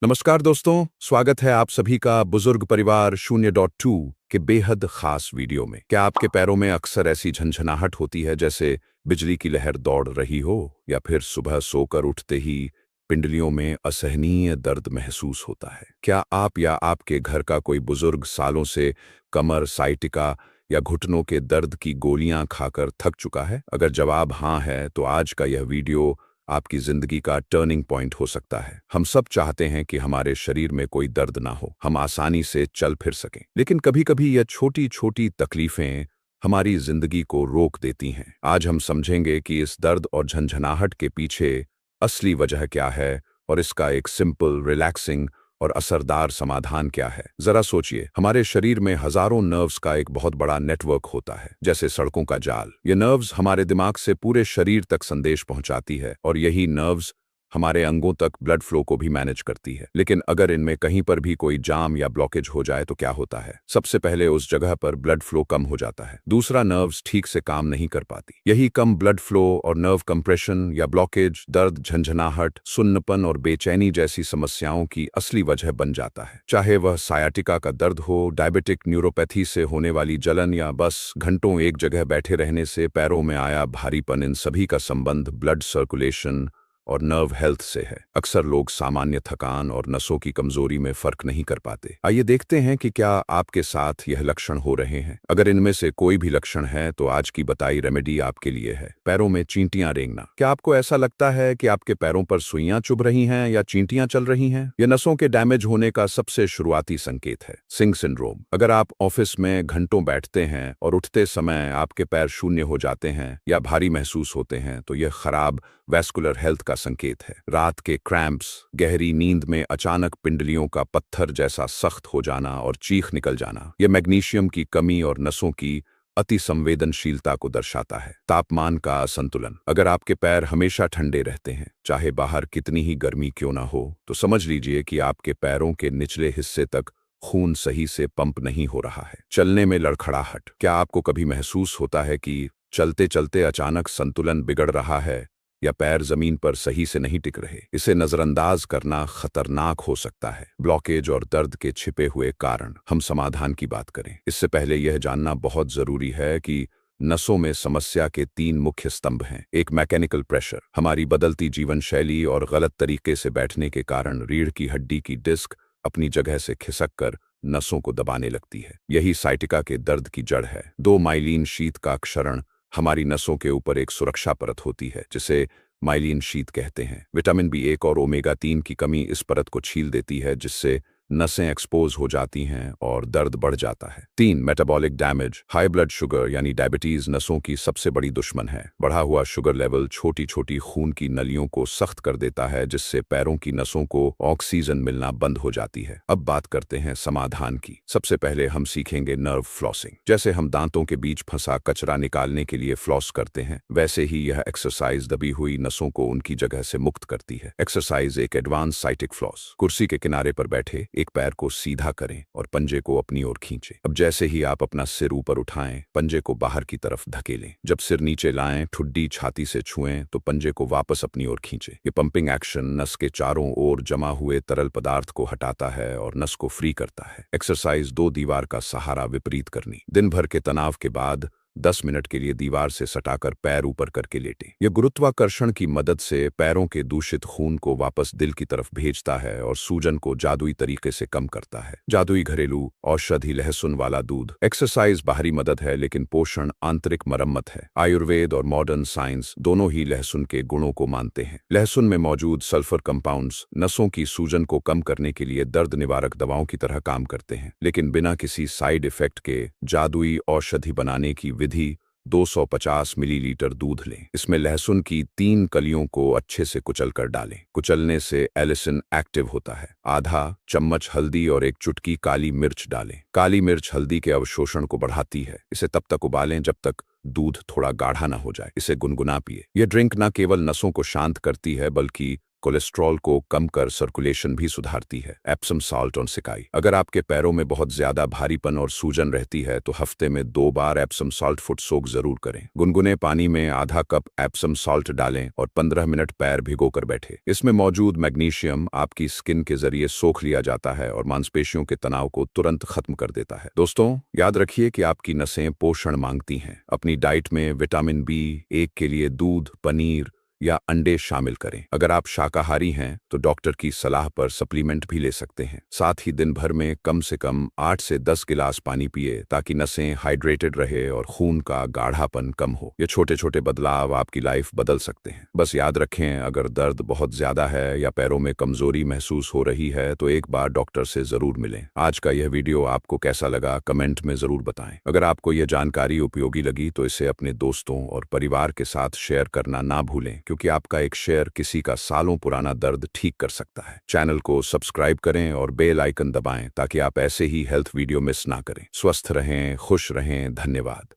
नमस्कार दोस्तों, स्वागत है आप सभी का बुजुर्ग परिवार 0.2 के बेहद खास वीडियो में। क्या आपके पैरों में अक्सर ऐसी झंझनाहट होती है जैसे बिजली की लहर दौड़ रही हो, या फिर सुबह सोकर उठते ही पिंडलियों में असहनीय दर्द महसूस होता है? क्या आप या आपके घर का कोई बुजुर्ग सालों से कमर, साइटिका या घुटनों के दर्द की गोलियां खाकर थक चुका है? अगर जवाब हाँ है, तो आज का यह वीडियो आपकी जिंदगी का टर्निंग पॉइंट हो सकता है। हम सब चाहते हैं कि हमारे शरीर में कोई दर्द ना हो, हम आसानी से चल फिर सकें। लेकिन कभी-कभी यह छोटी-छोटी तकलीफें हमारी जिंदगी को रोक देती हैं। आज हम समझेंगे कि इस दर्द और झंझनाहट के पीछे असली वजह क्या है और इसका एक सिंपल, रिलैक्सिंग और असरदार समाधान क्या है। जरा सोचिए, हमारे शरीर में हजारों नर्व्स का एक बहुत बड़ा नेटवर्क होता है, जैसे सड़कों का जाल। ये नर्व्स हमारे दिमाग से पूरे शरीर तक संदेश पहुंचाती है, और यही नर्व्स हमारे अंगों तक ब्लड फ्लो को भी मैनेज करती है। लेकिन अगर इनमें कहीं पर भी कोई जाम या ब्लॉकेज हो जाए तो क्या होता है? सबसे पहले उस जगह पर ब्लड फ्लो कम हो जाता है। दूसरा, नर्व्स ठीक से काम नहीं कर पाती। यही कम ब्लड फ्लो और नर्व कंप्रेशन या ब्लॉकेज दर्द, झंझनाहट, सुन्नपन और बेचैनी जैसी समस्याओं की असली वजह बन जाता है। चाहे वह सायाटिका का दर्द हो, डायबिटिक न्यूरोपैथी से होने वाली जलन, या बस घंटों एक जगह बैठे रहने से पैरों में आया भारीपन, इन सभी का संबंध ब्लड सर्कुलेशन और नर्व हेल्थ से है। अक्सर लोग सामान्य थकान और नसों की कमजोरी में फर्क नहीं कर पाते। आइए देखते हैं कि क्या आपके साथ यह लक्षण हो रहे हैं। अगर इनमें से कोई भी लक्षण है तो आज की बताई रेमेडी आपके लिए है। पैरों में चींटियां रेंगना। क्या आपको ऐसा लगता है कि आपके पैरों पर सुइयां चुभ रही हैं या चींटियां चल रही हैं? यह नसों के डैमेज होने का सबसे शुरुआती संकेत है। सिंग सिंड्रोम। अगर आप ऑफिस में घंटों बैठते हैं और उठते समय आपके पैर शून्य हो जाते हैं या भारी महसूस होते हैं, तो यह खराब वैस्कुलर हेल्थ का संकेत है। रात के क्रैम्प्स, गहरी नींद में अचानक पिंडलियों का पत्थर जैसा सख्त हो जाना और चीख निकल जाना, यह मैग्नीशियम की कमी और नसों की अति संवेदनशीलता को दर्शाता है। तापमान का असंतुलन। अगर आपके पैर हमेशा ठंडे रहते हैं, चाहे बाहर कितनी ही गर्मी क्यों ना हो, तो समझ लीजिए कि आपके पैरों के निचले हिस्से तक खून सही से पंप नहीं हो रहा है। चलने में लड़खड़ाहट। क्या आपको कभी महसूस होता है कि चलते चलते अचानक संतुलन बिगड़ रहा है या पैर जमीन पर सही से नहीं टिक रहे? इसे नजरअंदाज करना खतरनाक हो सकता है। ब्लॉकेज और दर्द के छिपे हुए कारण। हम समाधान की बात करें, इससे पहले यह जानना बहुत जरूरी है कि नसों में समस्या के 3 मुख्य स्तंभ हैं। एक, मैकेनिकल प्रेशर। हमारी बदलती जीवन शैली और गलत तरीके से बैठने के कारण रीढ़ की हड्डी की डिस्क अपनी जगह से खिसक कर नसों को दबाने लगती है। यही साइटिका के दर्द की जड़ है। 2, माइलिन शीत का क्षरण। हमारी नसों के ऊपर एक सुरक्षा परत होती है जिसे माइलिन शीत कहते हैं। विटामिन B1 और ओमेगा 3 की कमी इस परत को छील देती है, जिससे नसें एक्सपोज हो जाती हैं और दर्द बढ़ जाता है। 3, metabolic damage. High blood sugar यानी डायबिटीज नसों की सबसे बड़ी दुश्मन है। बढ़ा हुआ शुगर लेवल छोटी छोटी खून की नलियों को सख्त कर देता है, जिससे पैरों की नसों को ऑक्सीजन मिलना बंद हो जाती है। अब बात करते हैं समाधान की। सबसे पहले हम सीखेंगे नर्व फ्लॉसिंग। जैसे हम दांतों के बीच फंसा कचरा निकालने के लिए फ्लॉस करते हैं, वैसे ही यह एक्सरसाइज दबी हुई नसों को उनकी जगह से मुक्त करती है। Exercise 1, advance sciatic floss. कुर्सी के किनारे पर बैठे एक पैर को सीधा करें और पंजे को अपनी ओर खींचें। अब जैसे ही आप अपना सिर ऊपर उठाएं, पंजे को बाहर की तरफ धकेलें। जब सिर नीचे लाएं, ठुड्डी छाती से छुएं तो पंजे को वापस अपनी ओर खींचें। ये पंपिंग एक्शन नस के चारों ओर जमा हुए तरल पदार्थ को हटाता है और नस को फ्री करता है। एक्सरसाइज 2, दीवार का सहारा विपरीत करनी। दिन भर के तनाव के बाद 10 मिनट के लिए दीवार से सटाकर पैर ऊपर करके लेटें। यह गुरुत्वाकर्षण की मदद से पैरों के दूषित खून को वापस दिल की तरफ भेजता है और सूजन को जादुई तरीके से कम करता है। जादुई घरेलू औषधि लहसुन वाला दूध। एक्सरसाइज बाहरी मदद है, लेकिन पोषण आंतरिक मरम्मत है। आयुर्वेद और मॉडर्न साइंस दोनों ही लहसुन के गुणों को मानते हैं। लहसुन में मौजूद सल्फर कंपाउंड्स नसों की सूजन को कम करने के लिए दर्द निवारक दवाओं की तरह काम करते हैं, लेकिन बिना किसी साइड इफेक्ट के। जादुई औषधि बनाने की विधि: 250 मिलीलीटर दूध लें। इसमें लहसुन की 3 कलियों को अच्छे से कुचल कर डालें। कुचलने से एलिसिन एक्टिव होता है। आधा चम्मच हल्दी और 1 चुटकी काली मिर्च डालें। काली मिर्च हल्दी के अवशोषण को बढ़ाती है। इसे तब तक उबालें जब तक दूध थोड़ा गाढ़ा ना हो जाए। इसे गुनगुना पिए। यह ड्रिंक न केवल नसों को शांत करती है, बल्कि कोलेस्ट्रॉल को कम कर सर्कुलेशन भी सुधारती है। एप्सम सॉल्ट ऑन सिकाई। अगर आपके पैरों में बहुत ज्यादा भारीपन और सूजन रहती है तो हफ्ते में 2 बार एप्सम सॉल्ट फुट सोक जरूर करें। गुनगुने पानी में आधा कप एप्सम सॉल्ट डालें और 15 मिनट पैर भिगोकर बैठे। इसमें मौजूद मैग्नीशियम आपकी स्किन के जरिए सोख लिया जाता है और मांसपेशियों के तनाव को तुरंत खत्म कर देता है। दोस्तों, याद रखिए कि आपकी नसें पोषण मांगती हैं। अपनी डाइट में विटामिन B1 के लिए दूध, पनीर या अंडे शामिल करें। अगर आप शाकाहारी हैं तो डॉक्टर की सलाह पर सप्लीमेंट भी ले सकते हैं। साथ ही दिन भर में कम से कम 8 से 10 गिलास पानी पिए ताकि नसें हाइड्रेटेड रहे और खून का गाढ़ापन कम हो। ये छोटे छोटे बदलाव आपकी लाइफ बदल सकते हैं। बस याद रखें, अगर दर्द बहुत ज्यादा है या पैरों में कमजोरी महसूस हो रही है तो एक बार डॉक्टर से जरूर मिलें। आज का यह वीडियो आपको कैसा लगा कमेंट में जरूर बताएं। अगर आपको यह जानकारी उपयोगी लगी तो इसे अपने दोस्तों और परिवार के साथ शेयर करना ना भूलें, क्योंकि आपका एक शेयर किसी का सालों पुराना दर्द ठीक कर सकता है। चैनल को सब्सक्राइब करें और बेल आइकन दबाएं ताकि आप ऐसे ही हेल्थ वीडियो मिस ना करें। स्वस्थ रहें, खुश रहें। धन्यवाद।